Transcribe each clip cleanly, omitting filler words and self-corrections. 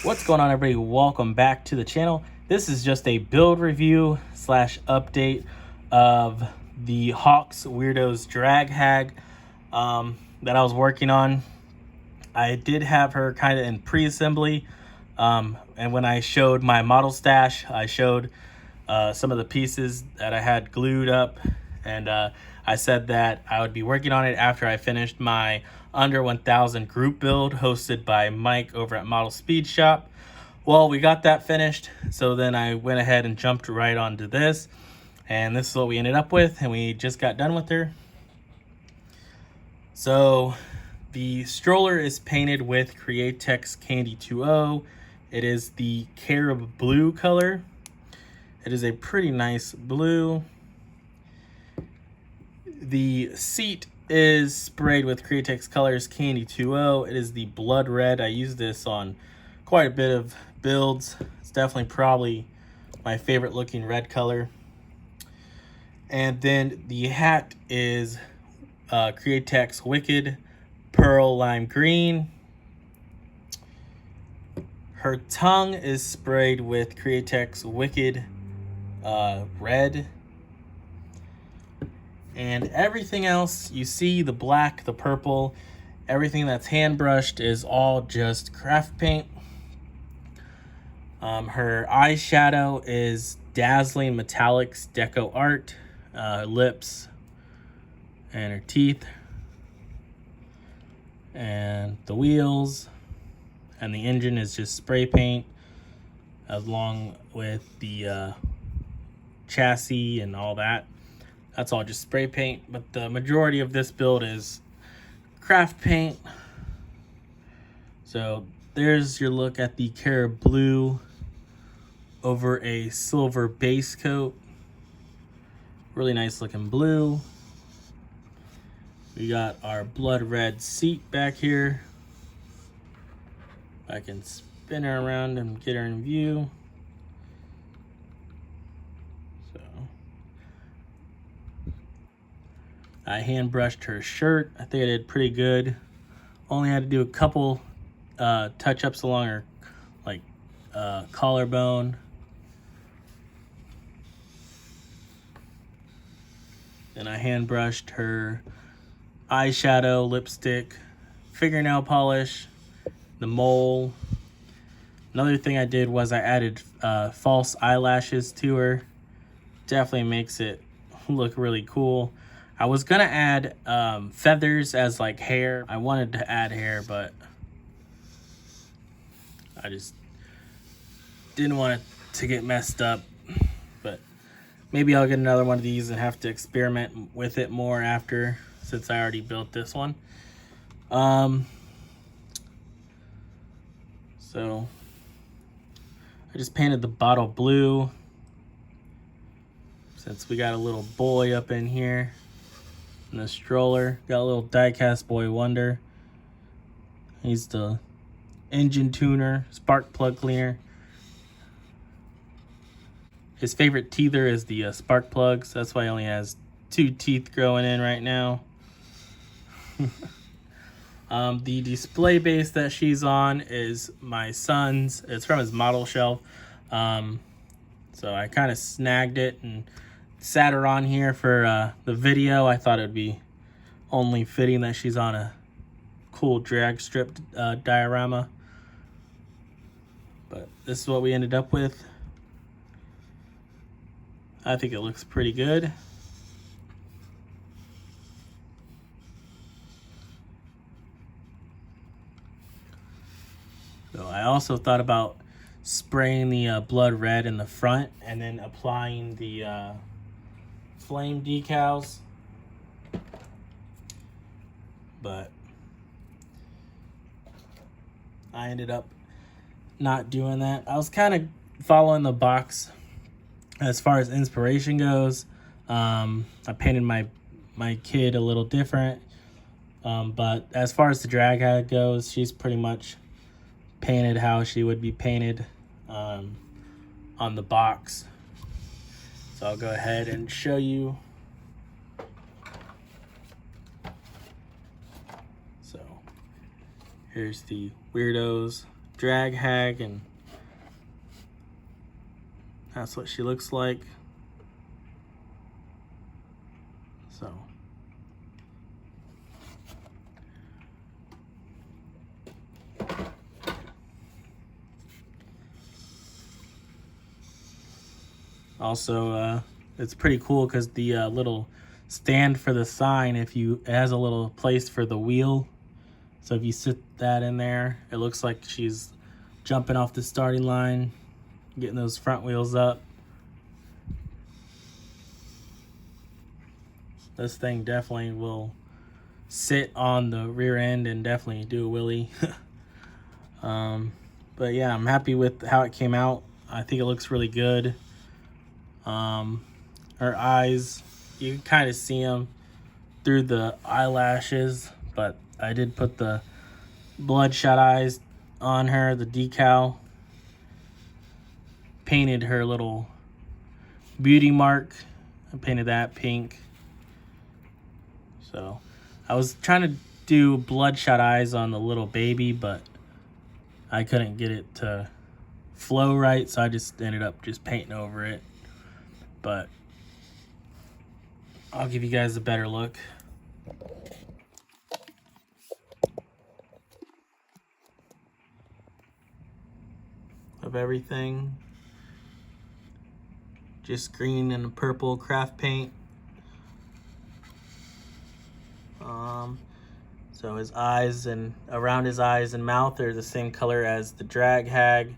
What's going on, everybody? Welcome back to the channel. This is just a build review slash update of the Hawk Weird-ohs Drag Hag that I was working on. I did have her kind of in pre-assembly, and when I showed my model stash, I showed some of the pieces that I had glued up, and I said that I would be working on it after I finished my under 1000 group build hosted by Mike over at Model Speed Shop. Well, we got that finished, so then I went ahead and jumped right onto this, and this is what we ended up with, and we just got done with her. So the stroller is painted with Createx Candy 2.0. It is the Carib Blue color. It is a pretty nice blue. The seat is sprayed with Createx Colors Candy 2.0. It is the blood red. I use this on quite a bit of builds. It's definitely probably my favorite looking red color. And then the hat is Createx Wicked Pearl Lime Green. Her tongue is sprayed with Createx Wicked Red. And everything else, you see the black, the purple, everything that's hand brushed is all just craft paint. Her eyeshadow is Dazzling Metallics Deco Art, lips, and her teeth, and the wheels, and the engine is just spray paint, along with the chassis and all that. That's all just spray paint, but the majority of this build is craft paint. So there's your look at the Carib Blue over a silver base coat. Really nice looking blue. We got our blood red seat back here. I can spin her around and get her in view. I hand brushed her shirt. I think I did pretty good. Only had to do a couple touch-ups along her collarbone. Then I hand brushed her eyeshadow, lipstick, fingernail polish, the mole. Another thing I did was I added false eyelashes to her. Definitely makes it look really cool. I was gonna add feathers as like hair. I wanted to add hair, but I just didn't want it to get messed up. But maybe I'll get another one of these and have to experiment with it more after, since I already built this one. So I just painted the bottle blue, since we got a little boy up in here. In the stroller, got a little die-cast boy wonder. He's the engine tuner, spark plug cleaner. His favorite teether is the spark plugs. That's why he only has 2 teeth growing in right now. The display base that she's on is my son's. It's from his model shelf. So I kind of snagged it and sat her on here for the video. I thought it would be only fitting that she's on a cool drag strip diorama. But this is what we ended up with. I think it looks pretty good. So I also thought about spraying the blood red in the front and then applying the flame decals, but I ended up not doing that. I was kind of following the box as far as inspiration goes. I painted my kid a little different, but as far as the drag hag goes, she's pretty much painted how she would be painted on the box. So I'll go ahead and show you. So here's the Weird-ohs Drag Hag, and that's what she looks like. So also it's pretty cool because the little stand for the sign, it has a little place for the wheel. So if you sit that in there, it looks like she's jumping off the starting line, getting those front wheels up. This thing definitely will sit on the rear end and definitely do a wheelie. But yeah, I'm happy with how it came out. I think it looks really good. Her eyes, you can kind of see them through the eyelashes, but I did put the bloodshot eyes on her, the decal. Painted her little beauty mark. I painted that pink. So I was trying to do bloodshot eyes on the little baby, but I couldn't get it to flow right, so I just ended up just painting over it. But I'll give you guys a better look. Of everything. Just green and purple craft paint. So his eyes and around his eyes and mouth are the same color as the Drag Hag. And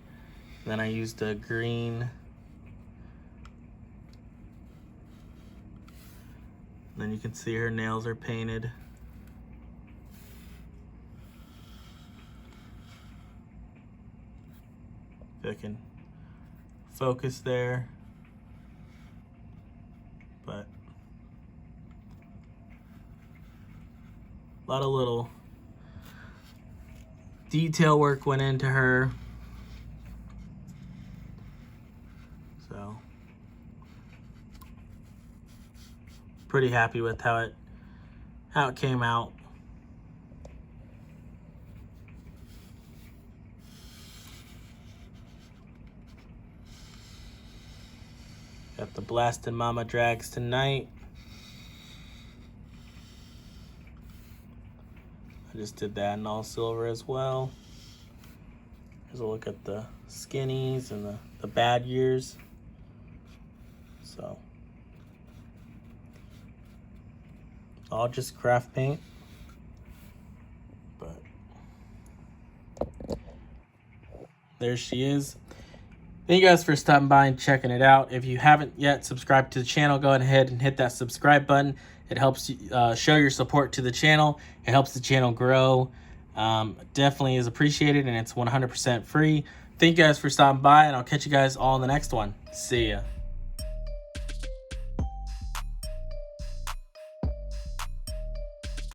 then I used a green. And then you can see her nails are painted. If I can focus there. But a lot of little detail work went into her. So pretty happy with how it came out. Got the Blastin' Mama drags tonight. I just did that in all silver as well. Here's a look at the skinnies and the bad years. So all just craft paint. But there she is. Thank you guys for stopping by and checking it out. If you haven't yet subscribed to the channel, go ahead and hit that subscribe button. It helps you show your support to the channel. It helps the channel grow. Definitely is appreciated, and it's 100% free. Thank you guys for stopping by, and I'll catch you guys all in the next one. See ya.